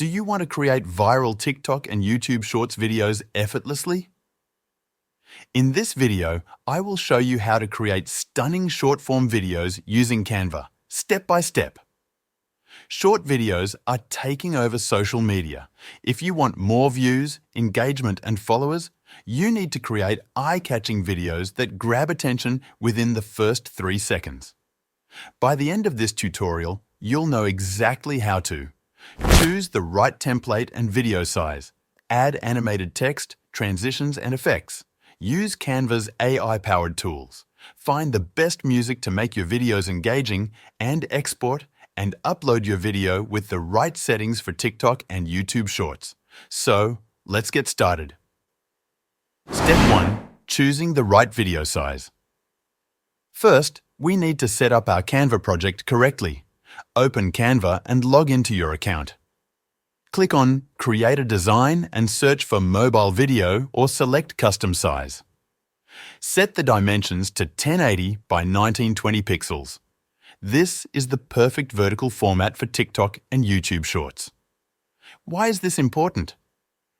Do you want to create viral TikTok and YouTube Shorts videos effortlessly? In this video, I will show you how to create stunning short-form videos using Canva, step by step. Short videos are taking over social media. If you want more views, engagement and followers, you need to create eye-catching videos that grab attention within the first 3 seconds. By the end of this tutorial, you'll know exactly how to choose the right template and video size, add animated text, transitions and effects, use Canva's AI-powered tools, find the best music to make your videos engaging, and export and upload your video with the right settings for TikTok and YouTube Shorts. So, let's get started. Step 1. Choosing the right video size. First, we need to set up our Canva project correctly. Open Canva and log into your account. Click on Create a Design and search for Mobile Video or select Custom Size. Set the dimensions to 1080 by 1920 pixels. This is the perfect vertical format for TikTok and YouTube Shorts. Why is this important?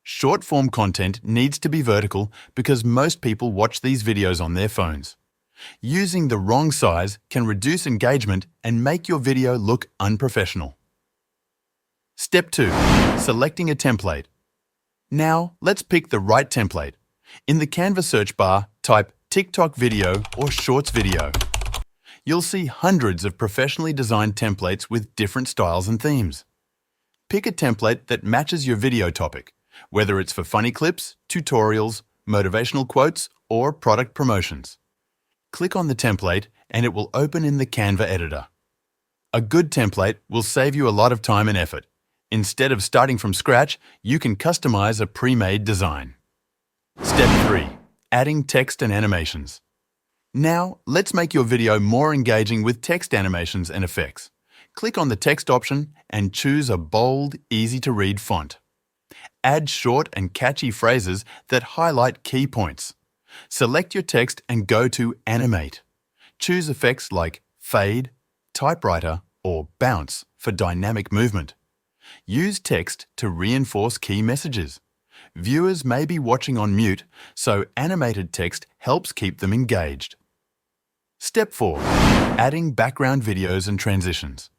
Short-form content needs to be vertical because most people watch these videos on their phones. Using the wrong size can reduce engagement and make your video look unprofessional. Step 2. Selecting a template. Now, let's pick the right template. In the Canva search bar, type TikTok video or Shorts video. You'll see hundreds of professionally designed templates with different styles and themes. Pick a template that matches your video topic, whether it's for funny clips, tutorials, motivational quotes, or product promotions. Click on the template and it will open in the Canva editor. A good template will save you a lot of time and effort. Instead of starting from scratch, you can customize a pre-made design. Step 3. Adding text and animations. Now, let's make your video more engaging with text animations and effects. Click on the text option and choose a bold, easy-to-read font. Add short and catchy phrases that highlight key points. Select your text and go to Animate. Choose effects like Fade, Typewriter, or Bounce for dynamic movement. Use text to reinforce key messages. Viewers may be watching on mute, so animated text helps keep them engaged. Step 4. Adding background videos and transitions.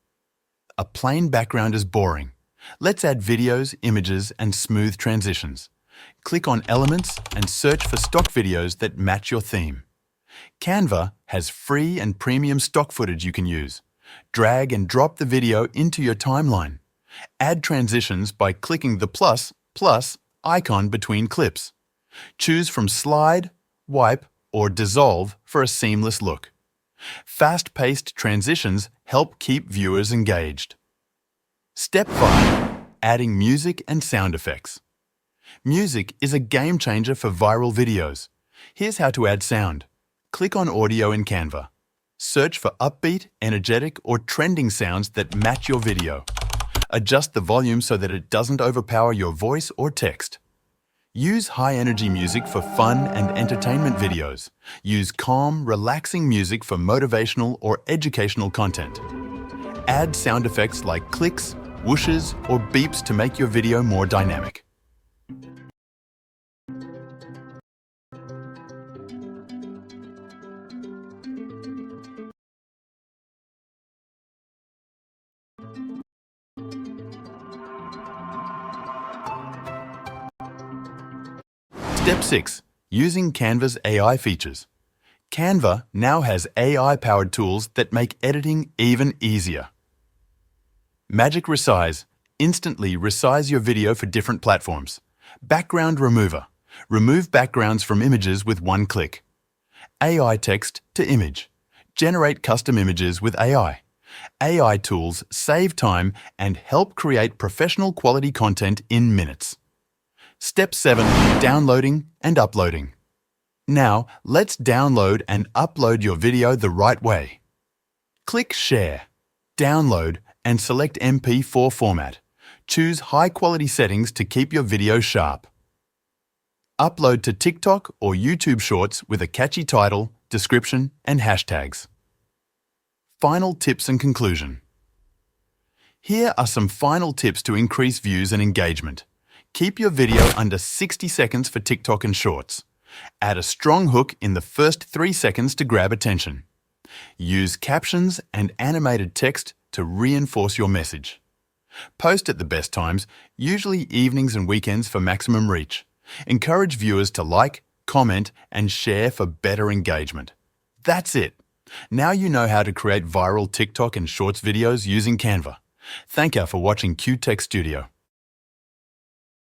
A plain background is boring. Let's add videos, images, and smooth transitions. Click on Elements and search for stock videos that match your theme. Canva has free and premium stock footage you can use. Drag and drop the video into your timeline. Add transitions by clicking the plus icon between clips. Choose from Slide, Wipe, or Dissolve for a seamless look. Fast-paced transitions help keep viewers engaged. Step 5. Adding music and sound effects. Music is a game changer for viral videos. Here's how to add sound. Click on Audio in Canva. Search for upbeat, energetic, or trending sounds that match your video. Adjust the volume so that it doesn't overpower your voice or text. Use high-energy music for fun and entertainment videos. Use calm, relaxing music for motivational or educational content. Add sound effects like clicks, whooshes, or beeps to make your video more dynamic. Step 6. Using Canva's AI features. Canva now has AI-powered tools that make editing even easier. Magic Resize. Instantly resize your video for different platforms. Background Remover. Remove backgrounds from images with one click. AI Text to Image. Generate custom images with AI. AI tools save time and help create professional quality content in minutes. Step 7. Downloading and uploading. Now, let's download and upload your video the right way. Click Share, Download, and select MP4 format. Choose high-quality settings to keep your video sharp. Upload to TikTok or YouTube Shorts with a catchy title, description, and hashtags. Final tips and conclusion. Here are some final tips to increase views and engagement. Keep your video under 60 seconds for TikTok and Shorts. Add a strong hook in the first 3 seconds to grab attention. Use captions and animated text to reinforce your message. Post at the best times, usually evenings and weekends for maximum reach. Encourage viewers to like, comment, and share for better engagement. That's it. Now you know how to create viral TikTok and Shorts videos using Canva. Thank you for watching QTechStudio.